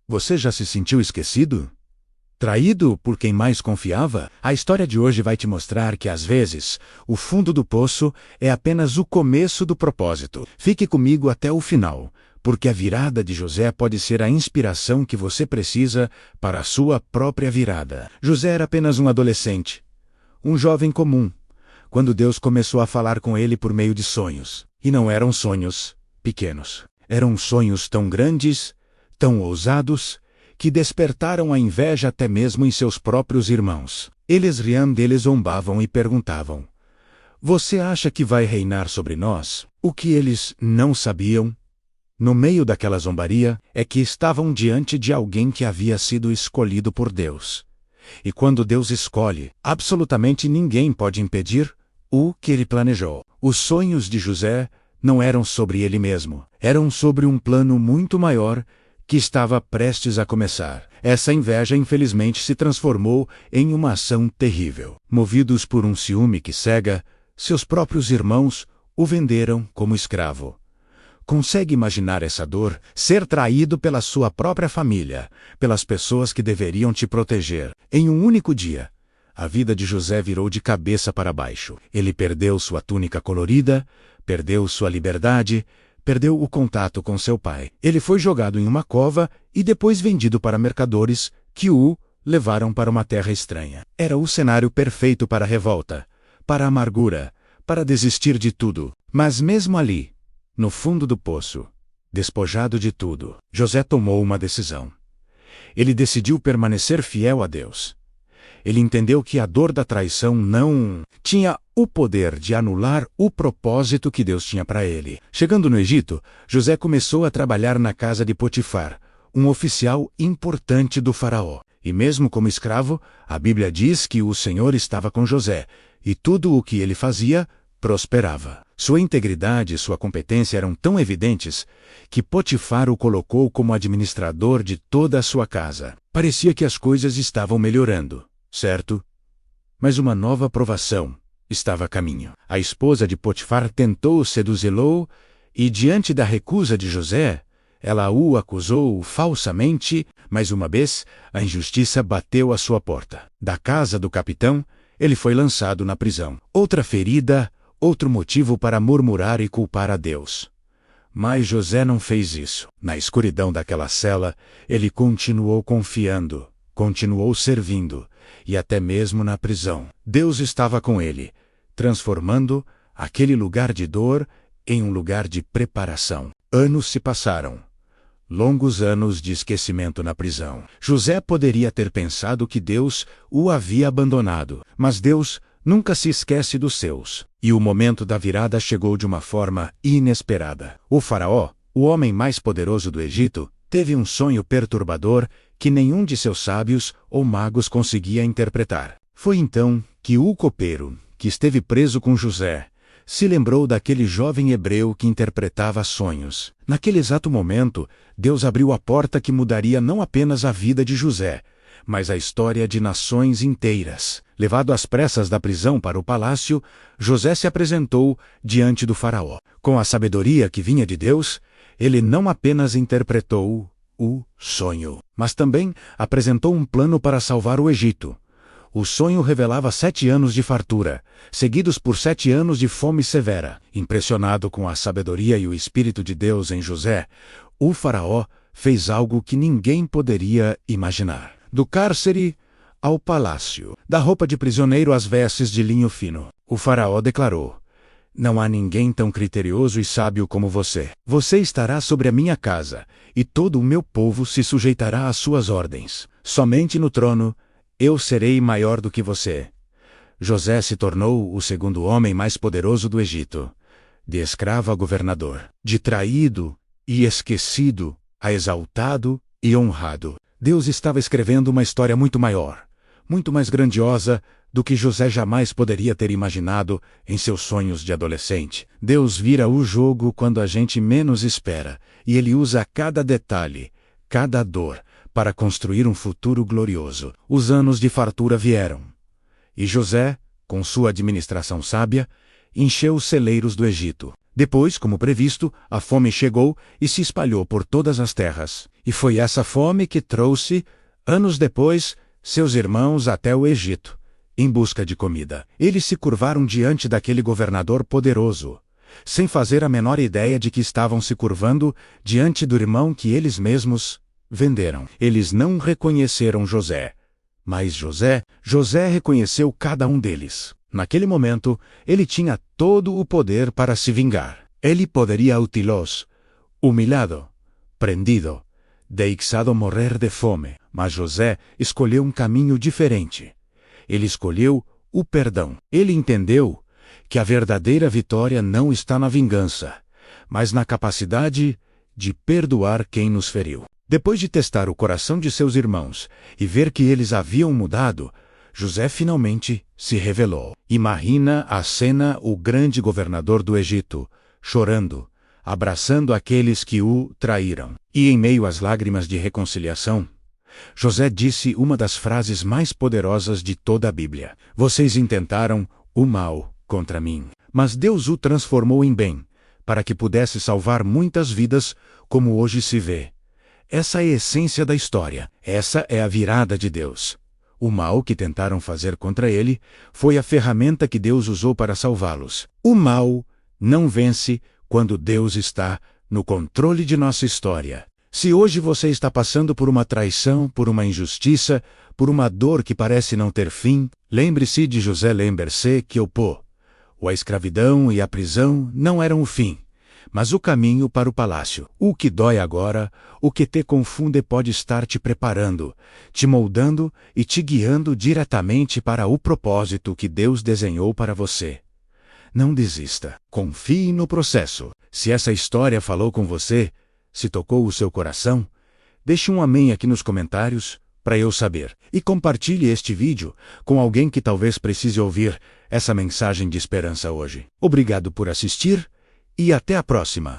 Você já se sentiu esquecido? Traído por quem mais confiava? A história de hoje vai te mostrar que, às vezes, o fundo do poço é apenas o começo do propósito. Fique comigo até o final, porque a virada de José pode ser a inspiração que você precisa para a sua própria virada. José era apenas um adolescente, um jovem comum, quando Deus começou a falar com ele por meio de sonhos. E não eram sonhos pequenos. Eram sonhos tão grandes, tão ousados, que despertaram a inveja até mesmo em seus próprios irmãos. Eles riam dele, zombavam e perguntavam: "Você acha que vai reinar sobre nós?" O que eles não sabiam, no meio daquela zombaria, é que estavam diante de alguém que havia sido escolhido por Deus. E quando Deus escolhe, absolutamente ninguém pode impedir o que ele planejou. Os sonhos de José não eram sobre ele mesmo, eram sobre um plano muito maior que estava prestes a começar. Essa inveja infelizmente se transformou em uma ação terrível. Movidos por um ciúme que cega, seus próprios irmãos o venderam como escravo. Consegue imaginar essa dor? Ser traído pela sua própria família, pelas pessoas que deveriam te proteger. Em um único dia, a vida de José virou de cabeça para baixo. Ele perdeu sua túnica colorida, perdeu sua liberdade, perdeu o contato com seu pai. Ele foi jogado em uma cova e depois vendido para mercadores que o levaram para uma terra estranha. Era o cenário perfeito para a revolta, para a amargura, para desistir de tudo. Mas mesmo ali, no fundo do poço, despojado de tudo, José tomou uma decisão. Ele decidiu permanecer fiel a Deus. Ele entendeu que a dor da traição não tinha o poder de anular o propósito que Deus tinha para ele. Chegando no Egito, José começou a trabalhar na casa de Potifar, um oficial importante do faraó. E mesmo como escravo, a Bíblia diz que o Senhor estava com José, e tudo o que ele fazia prosperava. Sua integridade e sua competência eram tão evidentes que Potifar o colocou como administrador de toda a sua casa. Parecia que as coisas estavam melhorando, certo? Mas uma nova provação estava a caminho. A esposa de Potifar tentou seduzi-lo e, diante da recusa de José, ela o acusou falsamente. Mais uma vez, a injustiça bateu à sua porta. Da casa do capitão, ele foi lançado na prisão. Outra ferida, outro motivo para murmurar e culpar a Deus. Mas José não fez isso. Na escuridão daquela cela, ele continuou confiando, continuou servindo, e até mesmo na prisão, Deus estava com ele, transformando aquele lugar de dor em um lugar de preparação. Anos se passaram. Longos anos de esquecimento na prisão. José poderia ter pensado que Deus o havia abandonado, mas Deus nunca se esquece dos seus. E o momento da virada chegou de uma forma inesperada. O faraó, o homem mais poderoso do Egito, teve um sonho perturbador que nenhum de seus sábios ou magos conseguia interpretar. Foi então que o copeiro, que esteve preso com José, se lembrou daquele jovem hebreu que interpretava sonhos. Naquele exato momento, Deus abriu a porta que mudaria não apenas a vida de José, mas a história de nações inteiras. Levado às pressas da prisão para o palácio, José se apresentou diante do faraó. Com a sabedoria que vinha de Deus, ele não apenas interpretou o sonho, mas também apresentou um plano para salvar o Egito. O sonho revelava 7 anos de fartura, seguidos por 7 anos de fome severa. Impressionado com a sabedoria e o Espírito de Deus em José, o faraó fez algo que ninguém poderia imaginar. Do cárcere ao palácio, da roupa de prisioneiro às vestes de linho fino, o faraó declarou: "Não há ninguém tão criterioso e sábio como você. Você estará sobre a minha casa, e todo o meu povo se sujeitará às suas ordens. Somente no trono eu serei maior do que você." José se tornou o segundo homem mais poderoso do Egito. De escravo a governador, de traído e esquecido a exaltado e honrado. Deus estava escrevendo uma história muito maior, muito mais grandiosa do que José jamais poderia ter imaginado em seus sonhos de adolescente. Deus vira o jogo quando a gente menos espera, e Ele usa cada detalhe, cada dor, para construir um futuro glorioso. Os anos de fartura vieram. E José, com sua administração sábia, encheu os celeiros do Egito. Depois, como previsto, a fome chegou e se espalhou por todas as terras. E foi essa fome que trouxe, anos depois, seus irmãos até o Egito, em busca de comida. Eles se curvaram diante daquele governador poderoso, sem fazer a menor ideia de que estavam se curvando diante do irmão que eles mesmos venderam. Eles não reconheceram José, mas José reconheceu cada um deles. Naquele momento, ele tinha todo o poder para se vingar. Ele poderia utí-los, humilhado, prendido, deixado morrer de fome. Mas José escolheu um caminho diferente. Ele escolheu o perdão. Ele entendeu que a verdadeira vitória não está na vingança, mas na capacidade de perdoar quem nos feriu. Depois de testar o coração de seus irmãos e ver que eles haviam mudado, José finalmente se revelou. Imagina a cena: o grande governador do Egito, chorando, abraçando aqueles que o traíram. E em meio às lágrimas de reconciliação, José disse uma das frases mais poderosas de toda a Bíblia: "Vocês intentaram o mal contra mim, mas Deus o transformou em bem, para que pudesse salvar muitas vidas, como hoje se vê." Essa é a essência da história. Essa é a virada de Deus. O mal que tentaram fazer contra ele foi a ferramenta que Deus usou para salvá-los. O mal não vence quando Deus está no controle de nossa história. Se hoje você está passando por uma traição, por uma injustiça, por uma dor que parece não ter fim, lembre-se de José. Lembre-se que a escravidão e a prisão não eram o fim, mas o caminho para o palácio. O que dói agora, o que te confunde, pode estar te preparando, te moldando e te guiando diretamente para o propósito que Deus desenhou para você. Não desista. Confie no processo. Se essa história falou com você, se tocou o seu coração, deixe um amém aqui nos comentários para eu saber. E compartilhe este vídeo com alguém que talvez precise ouvir essa mensagem de esperança hoje. Obrigado por assistir e até a próxima.